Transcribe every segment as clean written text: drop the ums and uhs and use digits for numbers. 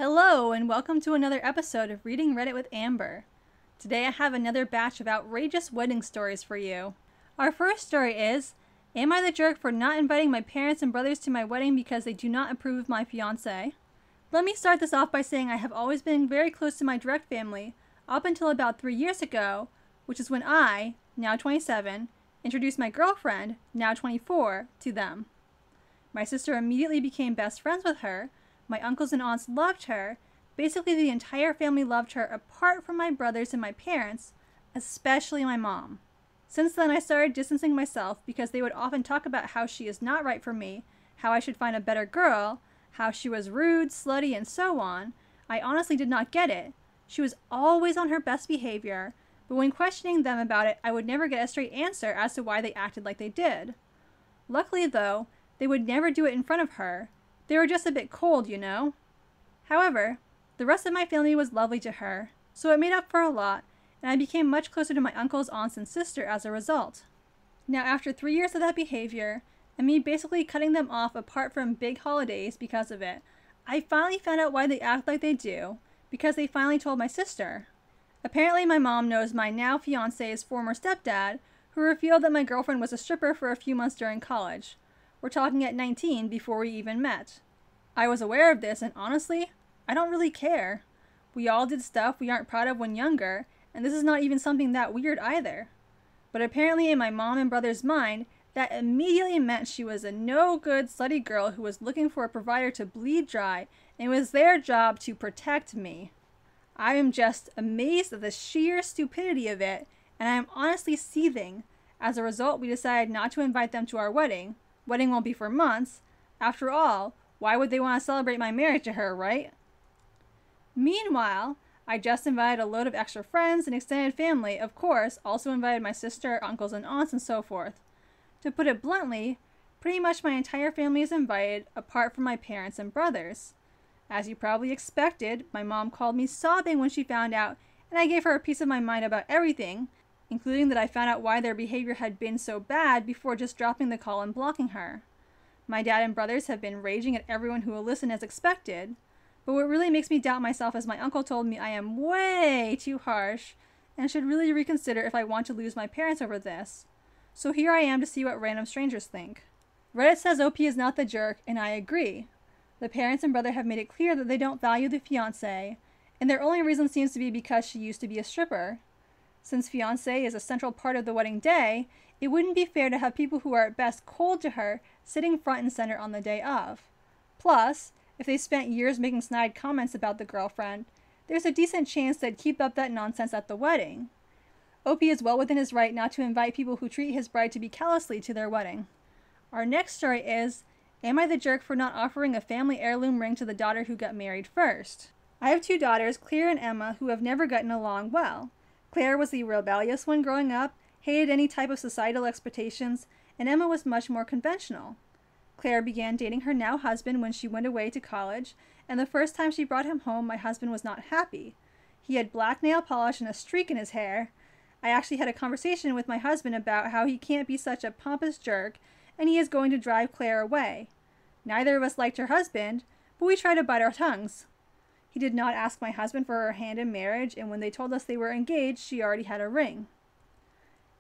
Hello, and welcome to another episode of Reading Reddit with Amber. Today I have another batch of outrageous wedding stories for you. Our first story is, am I the jerk for not inviting my parents and brothers to my wedding because they do not approve of my fiance? Let me start this off by saying I have always been very close to my direct family, up until about 3 years ago, which is when I, now 27, introduced my girlfriend, now 24, to them. My sister immediately became best friends with her. My uncles and aunts loved her. Basically, the entire family loved her apart from my brothers and my parents, especially my mom. Since then, I started distancing myself because they would often talk about how she is not right for me, how I should find a better girl, how she was rude, slutty, and so on. I honestly did not get it. She was always on her best behavior, but when questioning them about it, I would never get a straight answer as to why they acted like they did. Luckily, though, they would never do it in front of her. They were just a bit cold, you know. However, the rest of my family was lovely to her, so it made up for a lot, and I became much closer to my uncles, aunts, and sister as a result. Now, after 3 years of that behavior, and me basically cutting them off apart from big holidays because of it, I finally found out why they act like they do, because they finally told my sister. Apparently my mom knows my now fiance's former stepdad, who revealed that my girlfriend was a stripper for a few months during college. We're talking at 19 before we even met. I was aware of this, and honestly, I don't really care. We all did stuff we aren't proud of when younger, and this is not even something that weird either. But apparently in my mom and brother's mind, that immediately meant she was a no-good, slutty girl who was looking for a provider to bleed dry, and it was their job to protect me. I am just amazed at the sheer stupidity of it, and I am honestly seething. As a result, we decided not to invite them to our wedding. Wedding won't be for months. After all, why would they want to celebrate my marriage to her, right? Meanwhile, I just invited a load of extra friends and extended family, of course, also invited my sister, uncles, and aunts, and so forth. To put it bluntly, pretty much my entire family is invited, apart from my parents and brothers. As you probably expected, my mom called me sobbing when she found out, and I gave her a piece of my mind about everything, including that I found out why their behavior had been so bad before just dropping the call and blocking her. My dad and brothers have been raging at everyone who will listen as expected, but what really makes me doubt myself is my uncle told me I am way too harsh and should really reconsider if I want to lose my parents over this. So here I am to see what random strangers think. Reddit says OP is not the jerk, and I agree. The parents and brother have made it clear that they don't value the fiancé, and their only reason seems to be because she used to be a stripper. Since fiancé is a central part of the wedding day, it wouldn't be fair to have people who are at best cold to her sitting front and center on the day of. Plus, if they spent years making snide comments about the girlfriend, there's a decent chance they'd keep up that nonsense at the wedding. OP is well within his right not to invite people who treat his bride to be callously to their wedding. Our next story is, am I the jerk for not offering a family heirloom ring to the daughter who got married first? I have 2 daughters, Claire and Emma, who have never gotten along well. Claire was the rebellious one growing up, hated any type of societal expectations, and Emma was much more conventional. Claire began dating her now husband when she went away to college, and the first time she brought him home, my husband was not happy. He had black nail polish and a streak in his hair. I actually had a conversation with my husband about how he can't be such a pompous jerk, and he is going to drive Claire away. Neither of us liked her husband, but we tried to bite our tongues. He did not ask my husband for her hand in marriage, and when they told us they were engaged, she already had a ring.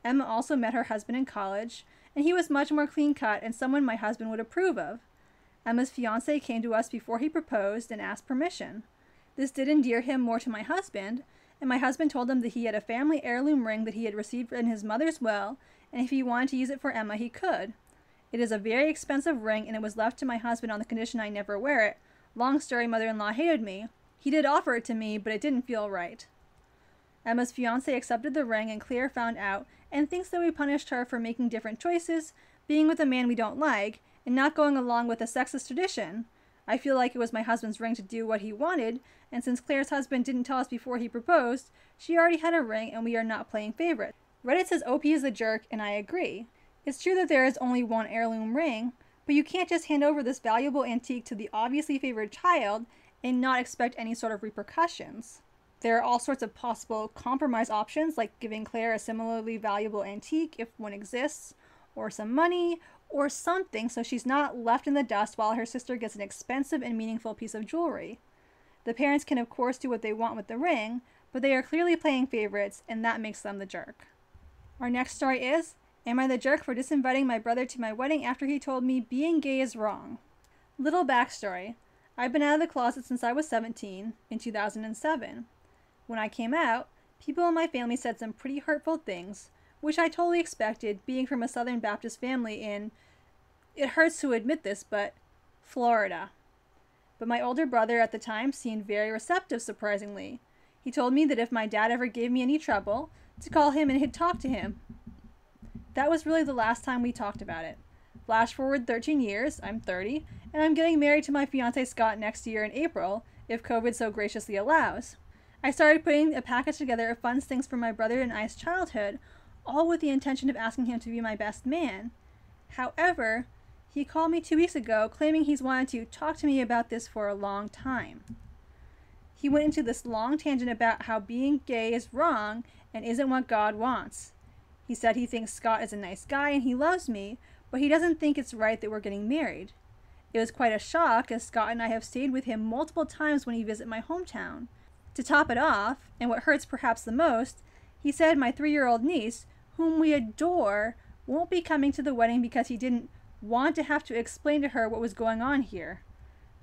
Emma also met her husband in college, and he was much more clean-cut and someone my husband would approve of. Emma's fiancé came to us before he proposed and asked permission. This did endear him more to my husband, and my husband told him that he had a family heirloom ring that he had received in his mother's will, and if he wanted to use it for Emma, he could. It is a very expensive ring, and it was left to my husband on the condition I never wear it. Long story, mother-in-law hated me. He did offer it to me, but it didn't feel right. Emma's fiancé accepted the ring, and Claire found out and thinks that we punished her for making different choices, being with a man we don't like, and not going along with a sexist tradition. I feel like it was my husband's ring to do what he wanted, and since Claire's husband didn't tell us before he proposed, she already had a ring and we are not playing favorite. Reddit says OP is a jerk, and I agree. It's true that there is only one heirloom ring, but you can't just hand over this valuable antique to the obviously favored child and not expect any sort of repercussions. There are all sorts of possible compromise options, like giving Claire a similarly valuable antique if one exists, or some money, or something so she's not left in the dust while her sister gets an expensive and meaningful piece of jewelry. The parents can of course do what they want with the ring, but they are clearly playing favorites, and that makes them the jerk. Our next story is, am I the jerk for disinviting my brother to my wedding after he told me being gay is wrong? Little backstory. I've been out of the closet since I was 17, in 2007. When I came out, people in my family said some pretty hurtful things, which I totally expected, being from a Southern Baptist family in, it hurts to admit this, but Florida. But my older brother at the time seemed very receptive, surprisingly. He told me that if my dad ever gave me any trouble, to call him and he'd talk to him. That was really the last time we talked about it. Flash forward 13 years, I'm 30, and I'm getting married to my fiance Scott next year in April, if COVID so graciously allows. I started putting a package together of fun things from my brother and I's childhood, all with the intention of asking him to be my best man. However, he called me 2 weeks ago claiming he's wanted to talk to me about this for a long time. He went into this long tangent about how being gay is wrong and isn't what God wants. He said he thinks Scott is a nice guy and he loves me, but he doesn't think it's right that we're getting married. It was quite a shock, as Scott and I have stayed with him multiple times when he visits my hometown. To top it off, and what hurts perhaps the most, he said my 3-year-old niece, whom we adore, won't be coming to the wedding because he didn't want to have to explain to her what was going on here.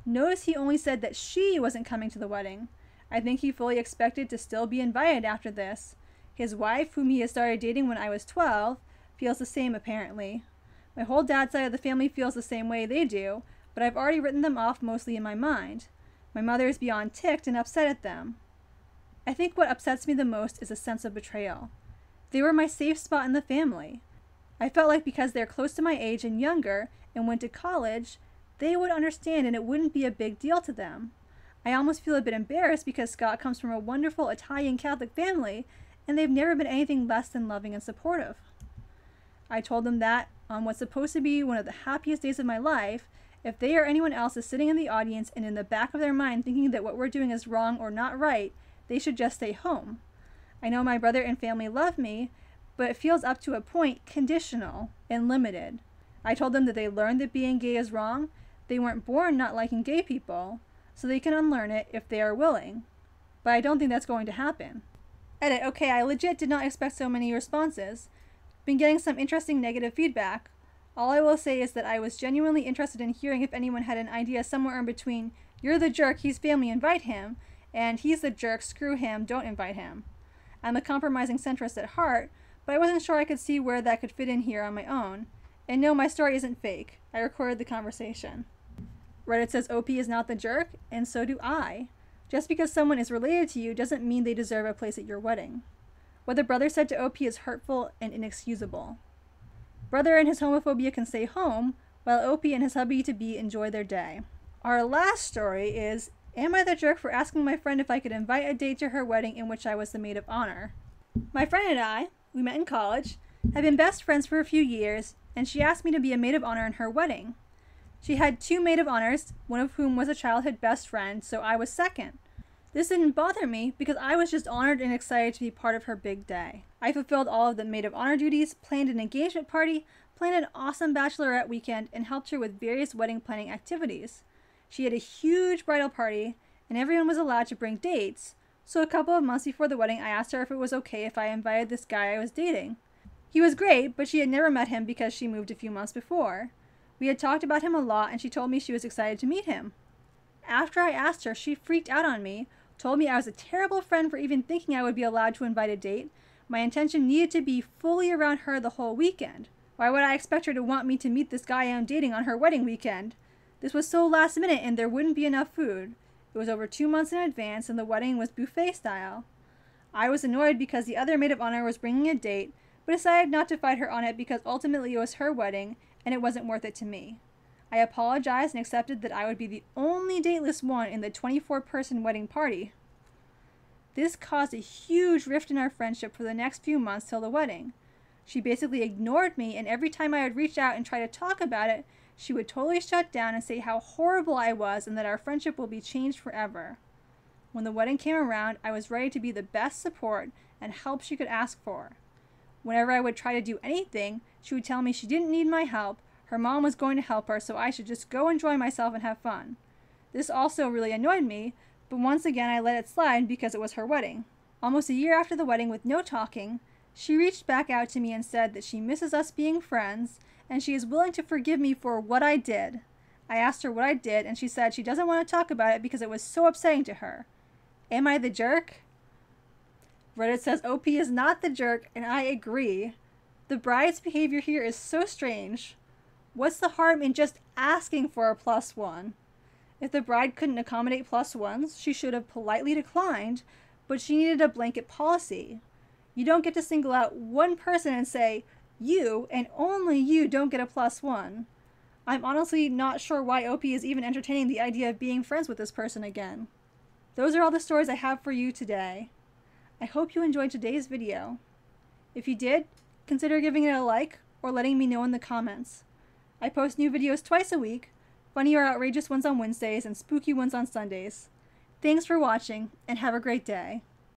Notice he only said that she wasn't coming to the wedding. I think he fully expected to still be invited after this. His wife, whom he had started dating when I was 12, feels the same apparently. My whole dad's side of the family feels the same way they do, but I've already written them off mostly in my mind. My mother is beyond ticked and upset at them. I think what upsets me the most is a sense of betrayal. They were my safe spot in the family. I felt like because they're close to my age and younger and went to college, they would understand and it wouldn't be a big deal to them. I almost feel a bit embarrassed because Scott comes from a wonderful Italian Catholic family and they've never been anything less than loving and supportive. I told them that on what's supposed to be one of the happiest days of my life, if they or anyone else is sitting in the audience and in the back of their mind thinking that what we're doing is wrong or not right, they should just stay home. I know my brother and family love me, but it feels up to a point conditional and limited. I told them that they learned that being gay is wrong. They weren't born not liking gay people, so they can unlearn it if they are willing. But I don't think that's going to happen. Edit. Okay, I legit did not expect so many responses. Been getting some interesting negative feedback. All I will say is that I was genuinely interested in hearing if anyone had an idea somewhere in between, you're the jerk, he's family, invite him, and he's the jerk, screw him, don't invite him. I'm a compromising centrist at heart, but I wasn't sure I could see where that could fit in here on my own. And no, my story isn't fake. I recorded the conversation. Reddit says OP is not the jerk, and so do I. Just because someone is related to you doesn't mean they deserve a place at your wedding. What the brother said to OP is hurtful and inexcusable. Brother and his homophobia can stay home, while OP and his hubby-to-be enjoy their day. Our last story is, am I the jerk for asking my friend if I could invite a date to her wedding in which I was the maid of honor? My friend and I, we met in college, have been best friends for a few years, and she asked me to be a maid of honor in her wedding. She had 2 maid of honors, one of whom was a childhood best friend, so I was second. This didn't bother me because I was just honored and excited to be part of her big day. I fulfilled all of the maid of honor duties, planned an engagement party, planned an awesome bachelorette weekend, and helped her with various wedding planning activities. She had a huge bridal party, and everyone was allowed to bring dates, so a couple of months before the wedding I asked her if it was okay if I invited this guy I was dating. He was great, but she had never met him because she moved a few months before. We had talked about him a lot, and she told me she was excited to meet him. After I asked her, she freaked out on me, told me I was a terrible friend for even thinking I would be allowed to invite a date. My intention needed to be fully around her the whole weekend. Why would I expect her to want me to meet this guy I'm dating on her wedding weekend? This was so last minute and there wouldn't be enough food. It was over 2 months in advance and the wedding was buffet style. I was annoyed because the other maid of honor was bringing a date, but decided not to fight her on it because ultimately it was her wedding and it wasn't worth it to me. I apologized and accepted that I would be the only dateless one in the 24-person wedding party. This caused a huge rift in our friendship for the next few months till the wedding. She basically ignored me, and every time I would reach out and try to talk about it, she would totally shut down and say how horrible I was and that our friendship will be changed forever. When the wedding came around, I was ready to be the best support and help she could ask for. Whenever I would try to do anything, she would tell me she didn't need my help, her mom was going to help her, so I should just go enjoy myself and have fun. This also really annoyed me, but once again I let it slide because it was her wedding. Almost a year after the wedding, with no talking, she reached back out to me and said that she misses us being friends and she is willing to forgive me for what I did. I asked her what I did and she said she doesn't want to talk about it because it was so upsetting to her. Am I the jerk? Reddit says OP is not the jerk, and I agree. The bride's behavior here is so strange. What's the harm in just asking for a +1? If the bride couldn't accommodate +1s, she should have politely declined, but she needed a blanket policy. You don't get to single out one person and say, you and only you don't get a +1. I'm honestly not sure why OP is even entertaining the idea of being friends with this person again. Those are all the stories I have for you today. I hope you enjoyed today's video. If you did, consider giving it a like or letting me know in the comments. I post new videos twice a week, funny or outrageous ones on Wednesdays and spooky ones on Sundays. Thanks for watching and have a great day.